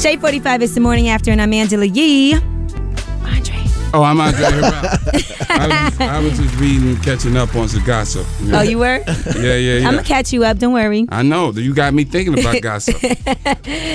Shea 45 is the morning after, and I'm Angela Yee. Andre. Oh, I'm Andre Herrell. I was just reading and catching up on some gossip. You know? Oh, you were? Yeah. I'm going to catch you up. Don't worry. I know. You got me thinking about gossip.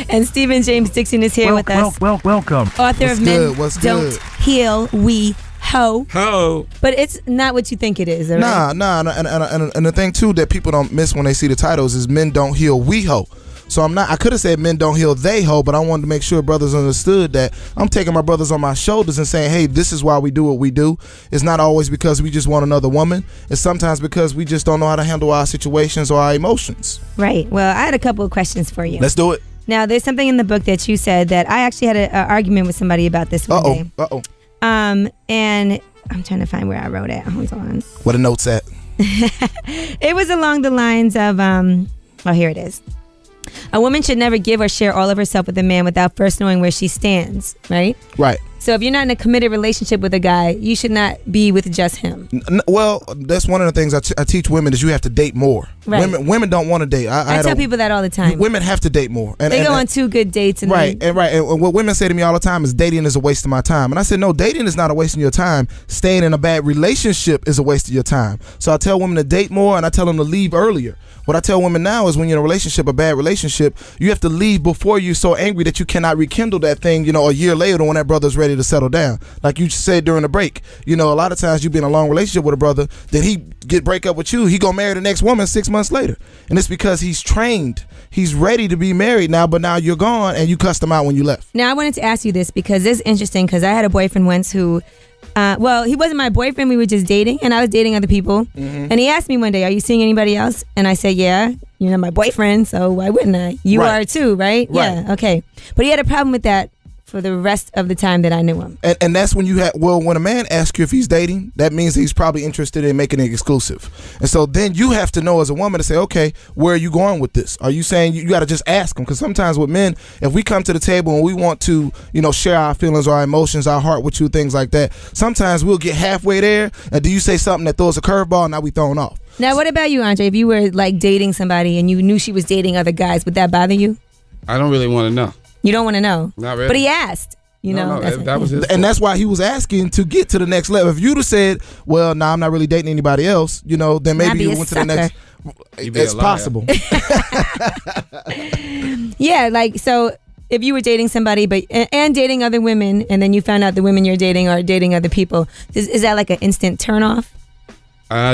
And Stephen James Dixon is here with us. Welcome. Author of Men Don't Heal, We Ho. Ho. But it's not what you think it is, right? Nah. And the thing, too, that people don't miss when they see the titles is Men Don't Heal, We Ho. So I could have said Men Don't Heal, They Ho, but I wanted to make sure brothers understood that I'm taking my brothers on my shoulders and saying, hey, this is why we do what we do. It's not always because we just want another woman. It's sometimes because we just don't know how to handle our situations or our emotions. Right. Well, I had a couple of questions for you. Let's do it. Now, there's something in the book that you said that I actually had an argument with somebody about this one day. And I'm trying to find where I wrote it. Hold on. Where the note's at? It was along the lines of, here it is. A woman should never give or share all of herself with a man without first knowing where she stands, right? Right. So if you're not in a committed relationship with a guy, you should not be with just him. Well, that's one of the things I teach women is you have to date more. Right. Women don't want to date. I tell people that all the time. Women have to date more. They go on 2 good dates. And And what women say to me all the time is dating is a waste of my time. And I said, no, dating is not a waste of your time. Staying in a bad relationship is a waste of your time. So I tell women to date more and I tell them to leave earlier. What I tell women now is when you're in a relationship, a bad relationship, you have to leave before you're so angry that you cannot rekindle that thing, a year later when that brother's ready to settle down. Like you said during the break, a lot of times you be in a long relationship with a brother, then he break up with you, he go marry the next woman 6 months later. And it's because he's trained. He's ready to be married now, but now you're gone and you cussed him out when you left. Now, I wanted to ask you this because it's interesting because I had a boyfriend once who he wasn't my boyfriend. We were just dating, and I was dating other people. Mm-hmm. And he asked me one day, "Are you seeing anybody else?" And I said, "Yeah, you're not my boyfriend, so why wouldn't I? You are too, right? Yeah, okay." But he had a problem with that for the rest of the time that I knew him. And that's when when a man asks you if he's dating, that means he's probably interested in making it exclusive. And so then you have to know as a woman to say, okay, where are you going with this? Are you saying you got to just ask him? Because sometimes with men, if we come to the table and we want to, share our feelings, our emotions, our heart with you, things like that, sometimes we'll get halfway there. And do you say something that throws a curveball and now we thrown off? Now, what about you, Andre? If you were like dating somebody and you knew she was dating other guys, would that bother you? I don't really want to know. You don't want to know? Not really. But he asked. That was his and that's why he was asking to get to the next level. If you'd have said, well, I'm not really dating anybody else, then maybe you went to the next. It's possible. Yeah, so if you were dating somebody and dating other women, and then you found out the women you're dating are dating other people, is that like an instant turnoff?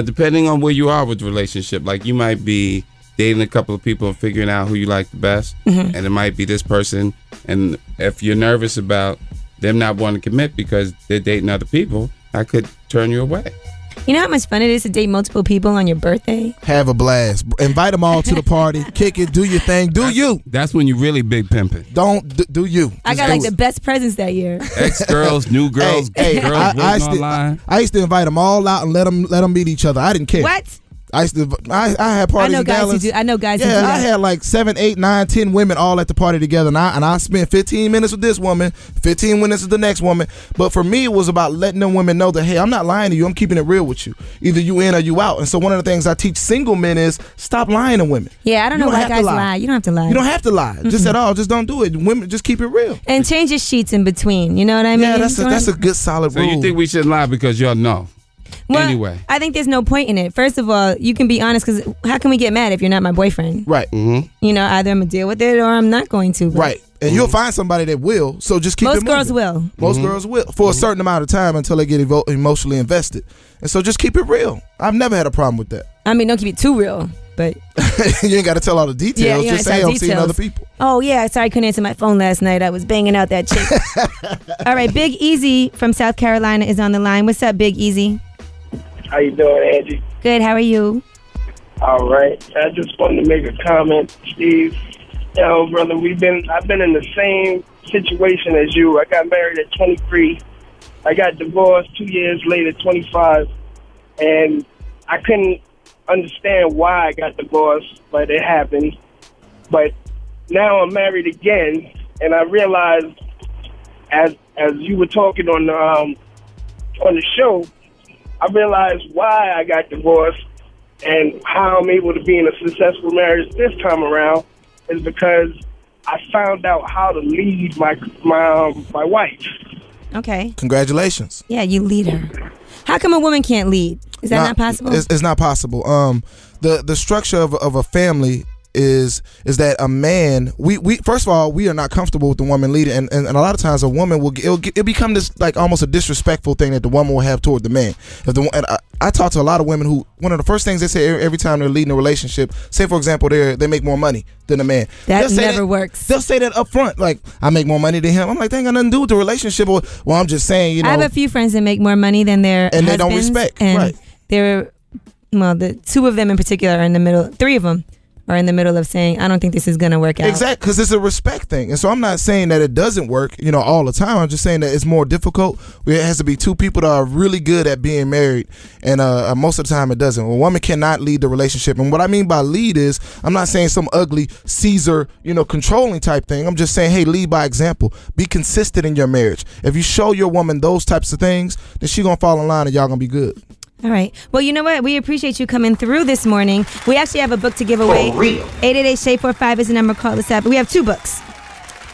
Depending on where you are with the relationship. Like you might be dating a couple of people and figuring out who you like the best, and it might be this person. And if you're nervous about them not wanting to commit because they're dating other people, I could turn you away. You know how much fun it is to date multiple people on your birthday? Have a blast. Invite them all to the party. Kick it. Do your thing. You. That's when you really big pimping. Do you. I got the best presents that year. Ex-girls, new girls, girls waiting online. I used to invite them all out and let them meet each other. I didn't care. What? I had parties in Dallas. I know guys who do that. I had like 7, 8, 9, 10 women all at the party together, and I spent 15 minutes with this woman, 15 minutes with the next woman. But for me, it was about letting them women know that, hey, I'm not lying to you. I'm keeping it real with you. Either you in or you out. And so one of the things I teach single men is stop lying to women. Yeah, I don't know why guys lie. You don't have to lie. You don't have to lie. Just at all. Just don't do it. Women, just keep it real. And change your sheets in between. You know what I mean? Yeah, that's a good solid rule. So you think we shouldn't lie because y'all know? Well, anyway, I think there's no point in it. First of all, you can be honest because how can we get mad if you're not my boyfriend? Right. Mm-hmm. Either I'm going to deal with it or I'm not going to. Right. And you'll find somebody that will. So just keep it moving. Most girls will. Most girls will for a certain amount of time until they get emotionally invested. And so just keep it real. I've never had a problem with that. I mean, don't keep it too real, but you ain't got to tell all the details. Yeah, just say I'm seeing other people. Oh, yeah. Sorry, I couldn't answer my phone last night. I was banging out that chick. All right. Big Easy from South Carolina is on the line. What's up, Big Easy? How you doing, Angie? Good. How are you? All right. I just wanted to make a comment, Steve. Brother, I've been in the same situation as you. I got married at 23. I got divorced 2 years later, 25. And I couldn't understand why I got divorced, but it happened. But now I'm married again, and I realized, as you were talking on the show, I realized why I got divorced and how I'm able to be in a successful marriage this time around is because I found out how to lead my wife. Okay. Congratulations. Yeah, you lead her. How come a woman can't lead? Is that not possible? It's not possible. The structure of a family is that a man, we first of all, we are not comfortable with the woman leading, and a lot of times a woman it'll become this like almost a disrespectful thing that the woman will have toward the man. I talk to a lot of women who, one of the first things they say every time they're leading a relationship, say for example they make more money than a man. That never works. They'll say that up front, like, I make more money than him. I'm like, they ain't got nothing to do with the relationship. Well, I'm just saying, I have a few friends that make more money than their and husbands, they don't respect. and Right. the two of them in particular are in the middle. Three of them are in the middle of saying, I don't think this is going to work out. Exactly, because it's a respect thing. And so I'm not saying that it doesn't work, all the time. I'm just saying that it's more difficult. It has to be two people that are really good at being married, and most of the time it doesn't. A woman cannot lead the relationship. And what I mean by lead is, I'm not saying some ugly Caesar, controlling type thing. I'm just saying, hey, lead by example. Be consistent in your marriage. If you show your woman those types of things, then she's going to fall in line and y'all going to be good. All right. Well, you know what? We appreciate you coming through this morning. We actually have a book to give away. 888-SHADE45 is the number. Call us up. We have 2 books.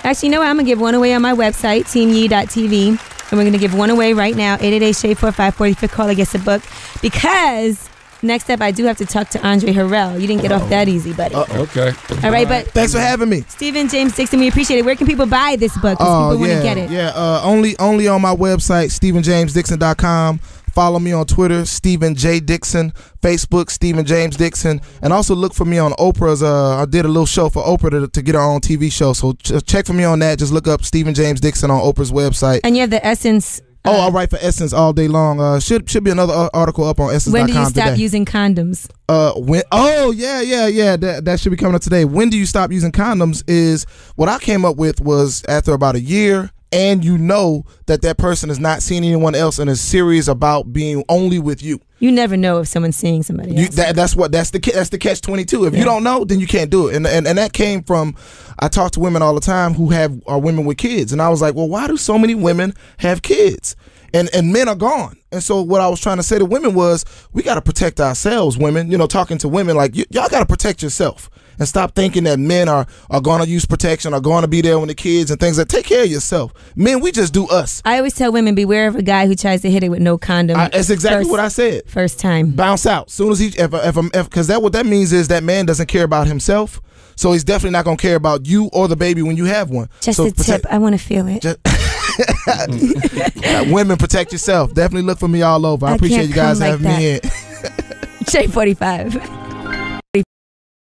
Actually, you know what? I'm going to give one away on my website, teamyee.tv. And we're going to give one away right now. 888-SHADE45, 45th caller gets a book. Because next up, I do have to talk to Andre Herrell. You didn't get off that easy, buddy. Okay. All right, but thanks for having me. Stephen James Dixon, we appreciate it. Where can people buy this book? Because people want to get it. Yeah, only on my website, StephenJamesDixon.com. Follow me on Twitter, Stephen J. Dixon. Facebook, Stephen James Dixon. And also look for me on Oprah's. I did a little show for Oprah to get her own TV show. So check for me on that. Just look up Stephen James Dixon on Oprah's website. And you have the Essence. I write for Essence all day long. Should be another article up on Essence.com today. When do you stop using condoms? That should be coming up today. When do you stop using condoms is what I came up with was after about a year. And that person is not seeing anyone else and is serious about being only with you. You never know if someone's seeing somebody else. That's the catch-22. If you don't know, then you can't do it. And that came from, I talk to women all the time who are women with kids, and I was like, well, why do so many women have kids? And men are gone. And so what I was trying to say to women was, we got to protect ourselves, women. Talking to women like, y'all got to protect yourself. And stop thinking that men are going to use protection, are going to be there when the kids and things. That take care of yourself. Men, we just do us. I always tell women, beware of a guy who tries to hit it with no condom. That's exactly what I said. First time. Bounce out. Soon as because what that means is that man doesn't care about himself. So he's definitely not going to care about you or the baby when you have one. Just a tip. I want to feel it. Women, protect yourself. Definitely look for me all over. I appreciate you guys having me in. Shade 45.